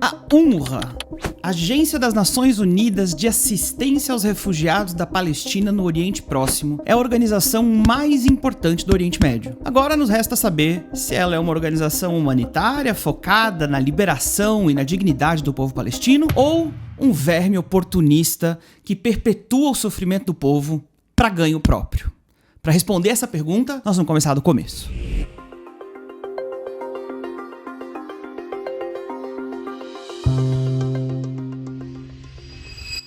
A UNRWA, Agência das Nações Unidas de Assistência aos Refugiados da Palestina no Oriente Próximo, é a organização mais importante do Oriente Médio. Agora nos resta saber se ela é uma organização humanitária focada na liberação e na dignidade do povo palestino ou um verme oportunista que perpetua o sofrimento do povo para ganho próprio. Para responder essa pergunta, nós vamos começar do começo.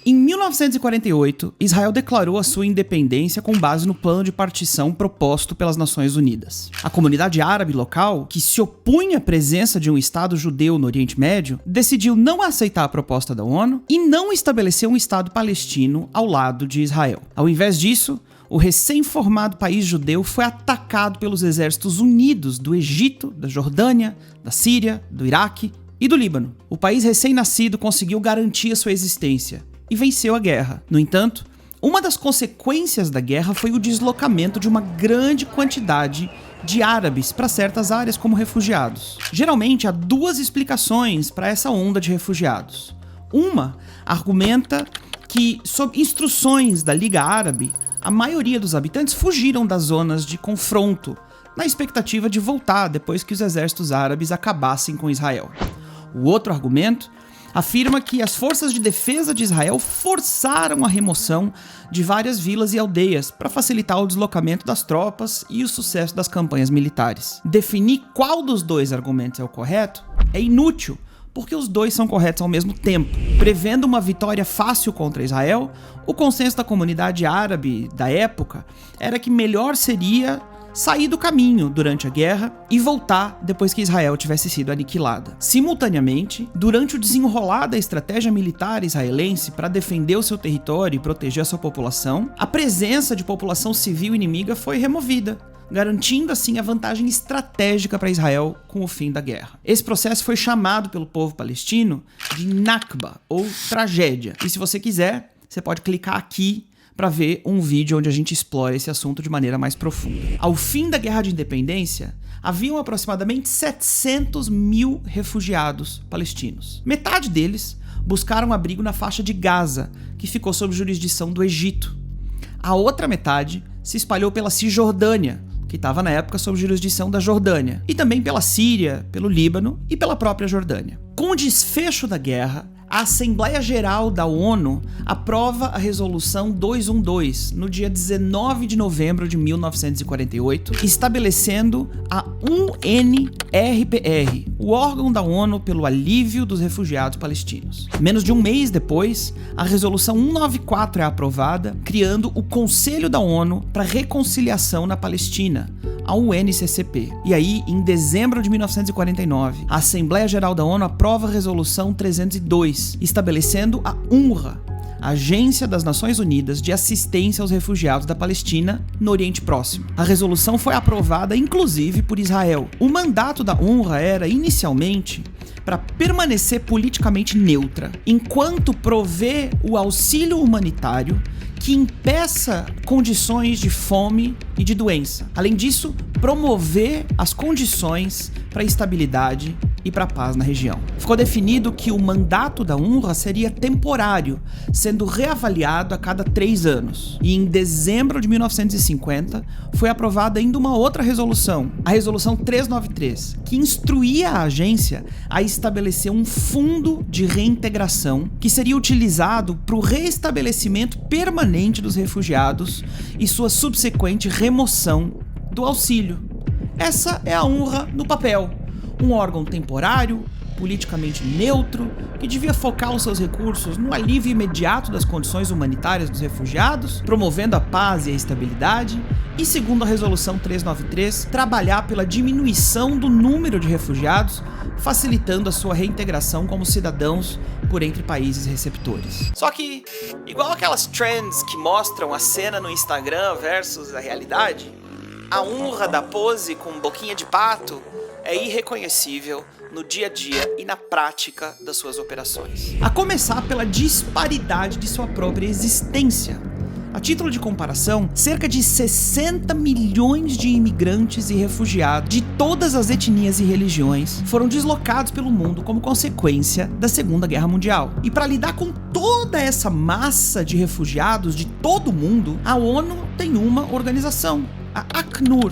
Em 1948, Israel declarou a sua independência com base no plano de partição proposto pelas Nações Unidas. A comunidade árabe local, que se opunha à presença de um Estado judeu no Oriente Médio, decidiu não aceitar a proposta da ONU e não estabelecer um Estado palestino ao lado de Israel. Ao invés disso, o recém-formado país judeu foi atacado pelos exércitos unidos do Egito, da Jordânia, da Síria, do Iraque e do Líbano. O país recém-nascido conseguiu garantir a sua existência e venceu a guerra. No entanto, uma das consequências da guerra foi o deslocamento de uma grande quantidade de árabes para certas áreas como refugiados. Geralmente há duas explicações para essa onda de refugiados. Uma argumenta que, sob instruções da Liga Árabe, a maioria dos habitantes fugiram das zonas de confronto, na expectativa de voltar depois que os exércitos árabes acabassem com Israel. O outro argumento afirma que as forças de defesa de Israel forçaram a remoção de várias vilas e aldeias para facilitar o deslocamento das tropas e o sucesso das campanhas militares. Definir qual dos dois argumentos é o correto é inútil, porque os dois são corretos ao mesmo tempo. Prevendo uma vitória fácil contra Israel, o consenso da comunidade árabe da época era que melhor seria sair do caminho durante a guerra e voltar depois que Israel tivesse sido aniquilada. Simultaneamente, durante o desenrolar da estratégia militar israelense para defender o seu território e proteger a sua população, a presença de população civil inimiga foi removida, garantindo assim a vantagem estratégica para Israel com o fim da guerra. Esse processo foi chamado pelo povo palestino de Nakba, ou tragédia. E se você quiser, você pode clicar aqui para ver um vídeo onde a gente explora esse assunto de maneira mais profunda. Ao fim da Guerra de Independência, haviam aproximadamente 700 mil refugiados palestinos. Metade deles buscaram abrigo na faixa de Gaza, que ficou sob jurisdição do Egito. A outra metade se espalhou pela Cisjordânia, que estava na época sob jurisdição da Jordânia, e também pela Síria, pelo Líbano e pela própria Jordânia. Com o desfecho da guerra, a Assembleia Geral da ONU aprova a Resolução 212 no dia 19 de novembro de 1948, estabelecendo a UNRPR, o órgão da ONU pelo alívio dos refugiados palestinos. Menos de um mês depois, a Resolução 194 é aprovada, criando o Conselho da ONU para Reconciliação na Palestina, a UNCCP. E aí, em dezembro de 1949, a Assembleia Geral da ONU aprova a Resolução 302, estabelecendo a UNRWA, Agência das Nações Unidas de Assistência aos Refugiados da Palestina no Oriente Próximo. A resolução foi aprovada inclusive por Israel. O mandato da UNRWA era, inicialmente, para permanecer politicamente neutra, enquanto provê o auxílio humanitário que impeça condições de fome e de doença. Além disso, promover as condições para a estabilidade e para a paz na região. Ficou definido que o mandato da UNRWA seria temporário, sendo reavaliado a cada 3 anos. E em dezembro de 1950, foi aprovada ainda uma outra resolução, a Resolução 393, que instruía a agência a estabelecer um fundo de reintegração que seria utilizado para o reestabelecimento permanente dos refugiados e sua subsequente remoção do auxílio. Essa é a UNRWA no papel. Um órgão temporário, politicamente neutro, que devia focar os seus recursos no alívio imediato das condições humanitárias dos refugiados, promovendo a paz e a estabilidade, e, segundo a Resolução 393, trabalhar pela diminuição do número de refugiados, facilitando a sua reintegração como cidadãos por entre países receptores. Só que, igual aquelas trends que mostram a cena no Instagram versus a realidade, a UNRWA da pose com boquinha de pato é irreconhecível no dia a dia e na prática das suas operações. A começar pela disparidade de sua própria existência. A título de comparação, cerca de 60 milhões de imigrantes e refugiados de todas as etnias e religiões foram deslocados pelo mundo como consequência da Segunda Guerra Mundial. E para lidar com toda essa massa de refugiados de todo o mundo, a ONU tem uma organização, a Acnur,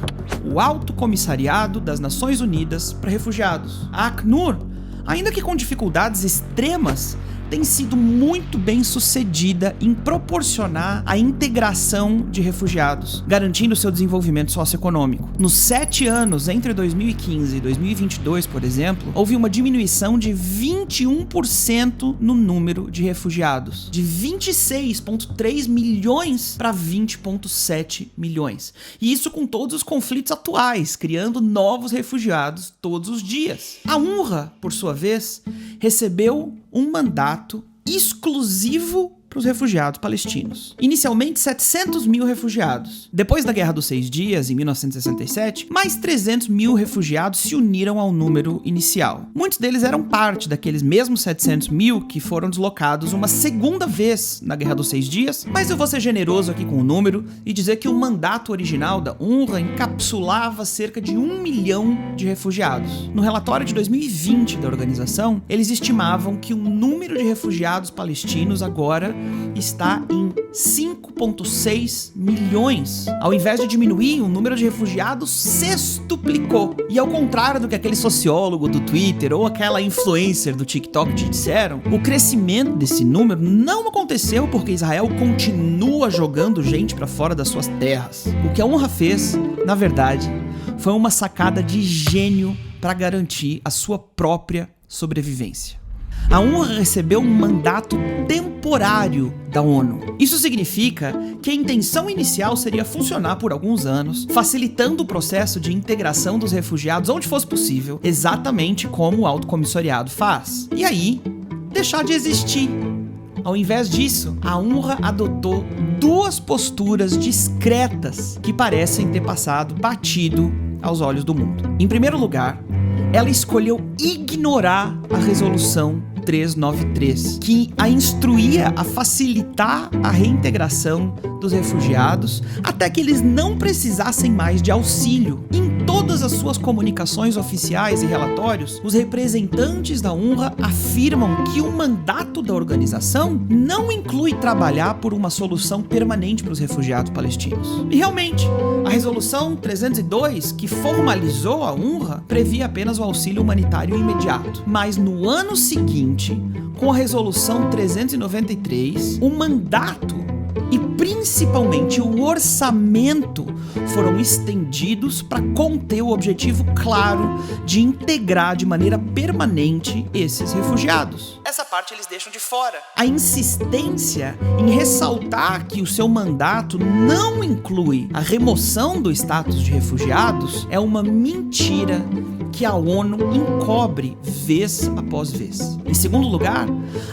o Alto Comissariado das Nações Unidas para Refugiados. A Acnur, ainda que com dificuldades extremas, tem sido muito bem sucedida em proporcionar a integração de refugiados, garantindo seu desenvolvimento socioeconômico. Nos 7 anos entre 2015 e 2022, por exemplo, houve uma diminuição de 21% no número de refugiados, de 26,3 milhões para 20,7 milhões. E isso com todos os conflitos atuais, criando novos refugiados todos os dias. A UNRWA, por sua vez, recebeu um mandato exclusivo para os refugiados palestinos. Inicialmente 700 mil refugiados. Depois da Guerra dos 6 Dias, em 1967, mais 300 mil refugiados se uniram ao número inicial. Muitos deles eram parte daqueles mesmos 700 mil que foram deslocados uma segunda vez na Guerra dos 6 Dias, mas eu vou ser generoso aqui com o número e dizer que o mandato original da UNRWA encapsulava cerca de 1 milhão de refugiados. No relatório de 2020 da organização, eles estimavam que o número de refugiados palestinos agora está em 5,6 milhões. Ao invés de diminuir, o número de refugiados sextuplicou. E ao contrário do que aquele sociólogo do Twitter ou aquela influencer do TikTok te disseram, o crescimento desse número não aconteceu porque Israel continua jogando gente para fora das suas terras. O que a UNRWA fez, na verdade, foi uma sacada de gênio para garantir a sua própria sobrevivência. A UNRWA recebeu um mandato temporário da ONU. Isso significa que a intenção inicial seria funcionar por alguns anos, facilitando o processo de integração dos refugiados onde fosse possível, exatamente como o Alto Comissariado faz. E aí, deixar de existir. Ao invés disso, a UNRWA adotou 2 posturas discretas que parecem ter passado batido aos olhos do mundo. Em primeiro lugar, ela escolheu ignorar a resolução 393, que a instruía a facilitar a reintegração dos refugiados até que eles não precisassem mais de auxílio. Em todas as suas comunicações oficiais e relatórios, os representantes da UNRWA afirmam que o mandato da organização não inclui trabalhar por uma solução permanente para os refugiados palestinos. E realmente, a resolução 302, que formalizou a UNRWA, previa apenas o auxílio humanitário imediato. Mas no ano seguinte, com a resolução 393, o mandato e principalmente o orçamento foram estendidos para conter o objetivo claro de integrar de maneira permanente esses refugiados. Essa parte eles deixam de fora. A insistência em ressaltar que o seu mandato não inclui a remoção do status de refugiados é uma mentira que a ONU encobre vez após vez. Em segundo lugar,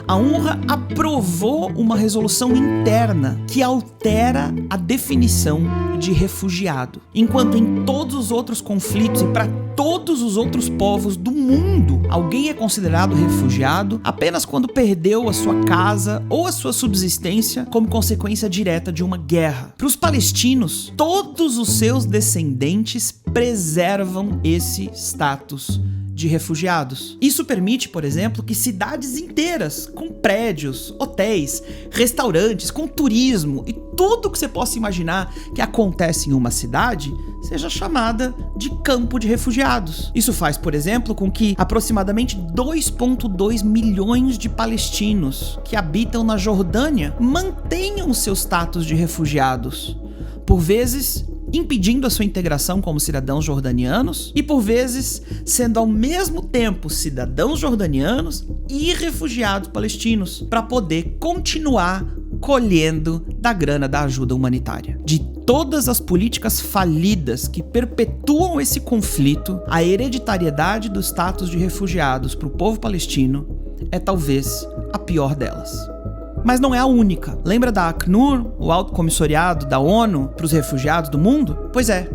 a UNRWA aprovou uma resolução interna que altera a definição de refugiado, enquanto em todos os outros conflitos e para todos os outros povos do mundo, alguém é considerado refugiado apenas quando perdeu a sua casa ou a sua subsistência como consequência direta de uma guerra. Para os palestinos, todos os seus descendentes preservam esse status de refugiados. Isso permite, por exemplo, que cidades inteiras, com prédios, hotéis, restaurantes, com turismo e tudo que você possa imaginar que acontece em uma cidade, seja chamada de campo de refugiados. Isso faz, por exemplo, com que aproximadamente 2,2 milhões de palestinos que habitam na Jordânia mantenham seu status de refugiados, por vezes impedindo a sua integração como cidadãos jordanianos e, por vezes, sendo ao mesmo tempo cidadãos jordanianos e refugiados palestinos, para poder continuar colhendo da grana da ajuda humanitária. De todas as políticas falidas que perpetuam esse conflito, a hereditariedade do status de refugiados para o povo palestino é talvez a pior delas. Mas não é a única. Lembra da Acnur, o Alto Comissariado da ONU para os Refugiados do Mundo? Pois é.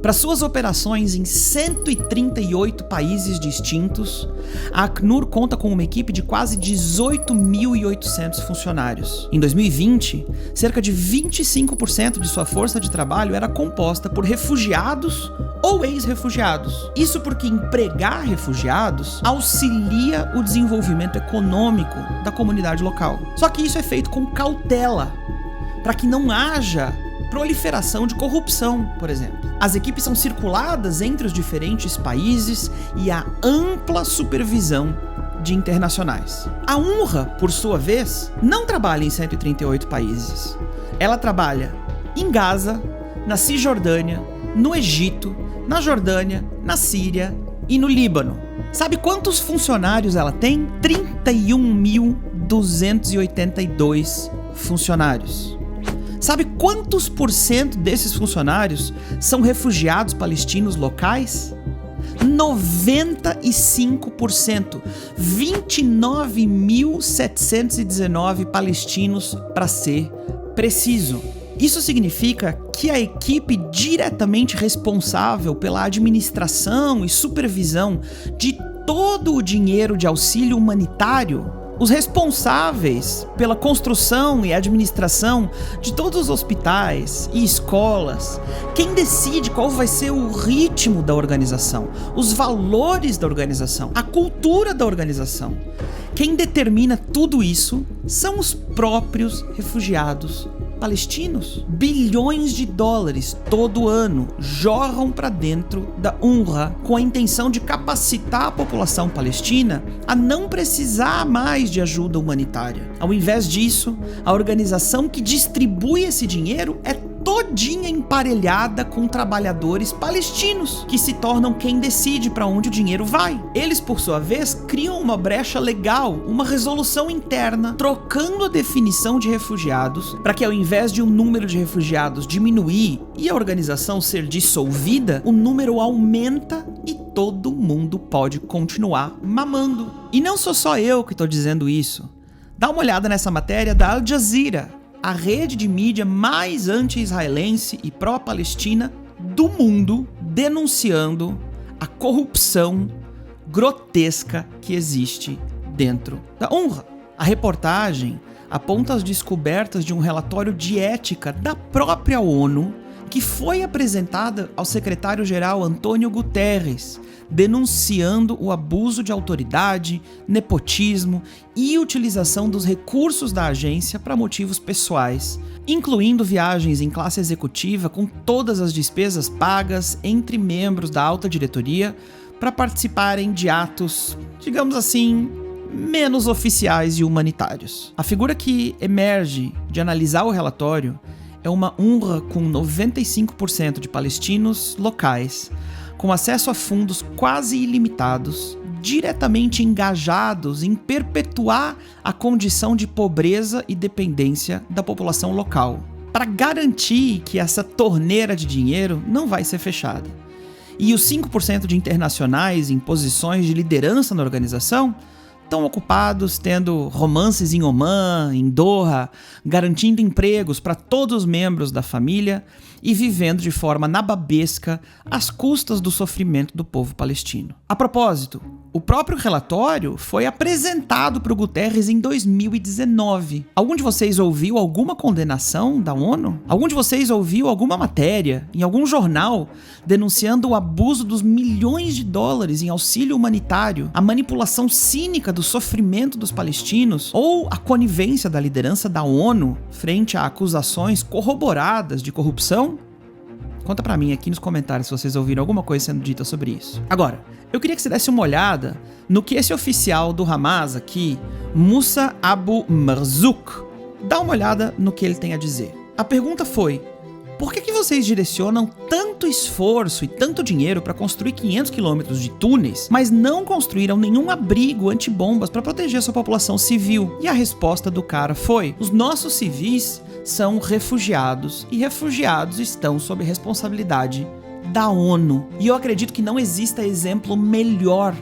Para suas operações em 138 países distintos, a Acnur conta com uma equipe de quase 18.800 funcionários. Em 2020, cerca de 25% de sua força de trabalho era composta por refugiados ou ex-refugiados. Isso porque empregar refugiados auxilia o desenvolvimento econômico da comunidade local. Só que isso é feito com cautela, para que não haja proliferação de corrupção, por exemplo. As equipes são circuladas entre os diferentes países e há ampla supervisão de internacionais. A UNRWA, por sua vez, não trabalha em 138 países. Ela trabalha em Gaza, na Cisjordânia, no Egito, na Jordânia, na Síria e no Líbano. Sabe quantos funcionários ela tem? 31.282 funcionários. Sabe quantos % desses funcionários são refugiados palestinos locais? 95%. 29.719 palestinos, para ser preciso. Isso significa que a equipe diretamente responsável pela administração e supervisão de todo o dinheiro de auxílio humanitário, os responsáveis pela construção e administração de todos os hospitais e escolas, quem decide qual vai ser o ritmo da organização, os valores da organização, a cultura da organização, quem determina tudo isso são os próprios refugiados palestinos. Bilhões de dólares todo ano jorram para dentro da UNRWA com a intenção de capacitar a população palestina a não precisar mais de ajuda humanitária. Ao invés disso, a organização que distribui esse dinheiro é todinha emparelhada com trabalhadores palestinos, que se tornam quem decide para onde o dinheiro vai. Eles, por sua vez, criam uma brecha legal, uma resolução interna, trocando a definição de refugiados, para que ao invés de um número de refugiados diminuir e a organização ser dissolvida, o número aumenta e todo mundo pode continuar mamando. E não sou só eu que estou dizendo isso. Dá uma olhada nessa matéria da Al Jazeera, a rede de mídia mais anti-israelense e pró-palestina do mundo, denunciando a corrupção grotesca que existe dentro da UNRWA. A reportagem aponta as descobertas de um relatório de ética da própria ONU que foi apresentada ao secretário-geral Antônio Guterres, denunciando o abuso de autoridade, nepotismo e utilização dos recursos da agência para motivos pessoais, incluindo viagens em classe executiva com todas as despesas pagas entre membros da alta diretoria para participarem de atos, digamos assim, menos oficiais e humanitários. A figura que emerge de analisar o relatório é uma UNRWA com 95% de palestinos locais, com acesso a fundos quase ilimitados, diretamente engajados em perpetuar a condição de pobreza e dependência da população local, para garantir que essa torneira de dinheiro não vai ser fechada. E os 5% de internacionais em posições de liderança na organização estão ocupados tendo romances em Omã, em Doha, garantindo empregos para todos os membros da família e vivendo de forma nababesca às custas do sofrimento do povo palestino. A propósito, o próprio relatório foi apresentado para o Guterres em 2019. Algum de vocês ouviu alguma condenação da ONU? Algum de vocês ouviu alguma matéria em algum jornal denunciando o abuso dos milhões de dólares em auxílio humanitário, a manipulação cínica do sofrimento dos palestinos ou a conivência da liderança da ONU frente a acusações corroboradas de corrupção? Conta pra mim aqui nos comentários se vocês ouviram alguma coisa sendo dita sobre isso. Agora, eu queria que você desse uma olhada no que esse oficial do Hamas aqui, Moussa Abu Marzouk, dá uma olhada no que ele tem a dizer. A pergunta foi: por que vocês direcionam tanto esforço e tanto dinheiro para construir 500 quilômetros de túneis, mas não construíram nenhum abrigo antibombas para proteger a sua população civil? E a resposta do cara foi: os nossos civis são refugiados e refugiados estão sob responsabilidade da ONU. E eu acredito que não exista exemplo melhor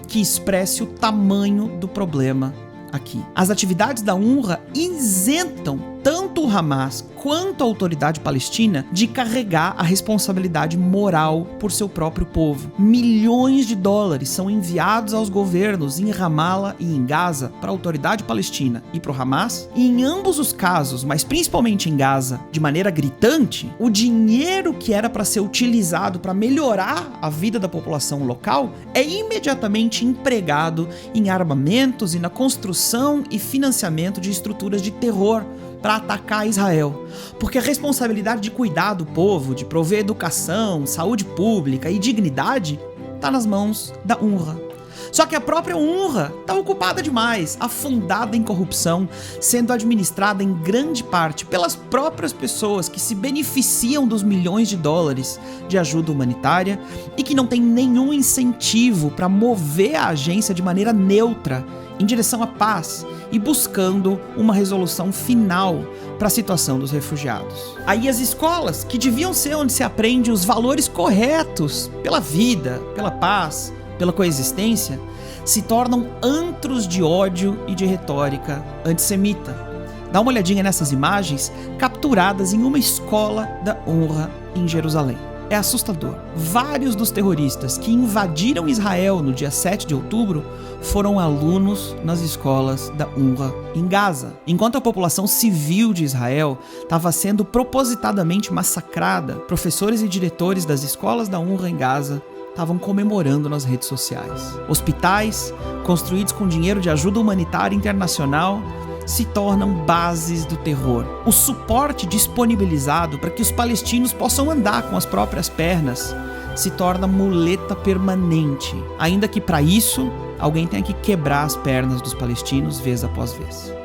que expresse o tamanho do problema aqui. As atividades da UNRWA isentam tanto o Hamas quanto a autoridade palestina de carregar a responsabilidade moral por seu próprio povo. Milhões de dólares são enviados aos governos em Ramallah e em Gaza para a autoridade palestina e para o Hamas, e em ambos os casos, mas principalmente em Gaza, de maneira gritante, o dinheiro que era para ser utilizado para melhorar a vida da população local é imediatamente empregado em armamentos e na construção e financiamento de estruturas de terror para atacar Israel, porque a responsabilidade de cuidar do povo, de prover educação, saúde pública e dignidade está nas mãos da UNRWA. Só que a própria UNRWA está ocupada demais, afundada em corrupção, sendo administrada em grande parte pelas próprias pessoas que se beneficiam dos milhões de dólares de ajuda humanitária e que não tem nenhum incentivo para mover a agência de maneira neutra em direção à paz e buscando uma resolução final para a situação dos refugiados. Aí as escolas, que deviam ser onde se aprende os valores corretos pela vida, pela paz, pela coexistência, se tornam antros de ódio e de retórica antissemita. Dá uma olhadinha nessas imagens capturadas em uma escola da UNRWA em Jerusalém. É assustador. Vários dos terroristas que invadiram Israel no dia 7 de outubro foram alunos nas escolas da UNRWA em Gaza. Enquanto a população civil de Israel estava sendo propositadamente massacrada, professores e diretores das escolas da UNRWA em Gaza estavam comemorando nas redes sociais. Hospitais, construídos com dinheiro de ajuda humanitária internacional, se tornam bases do terror. O suporte disponibilizado para que os palestinos possam andar com as próprias pernas se torna muleta permanente, ainda que para isso alguém tenha que quebrar as pernas dos palestinos vez após vez.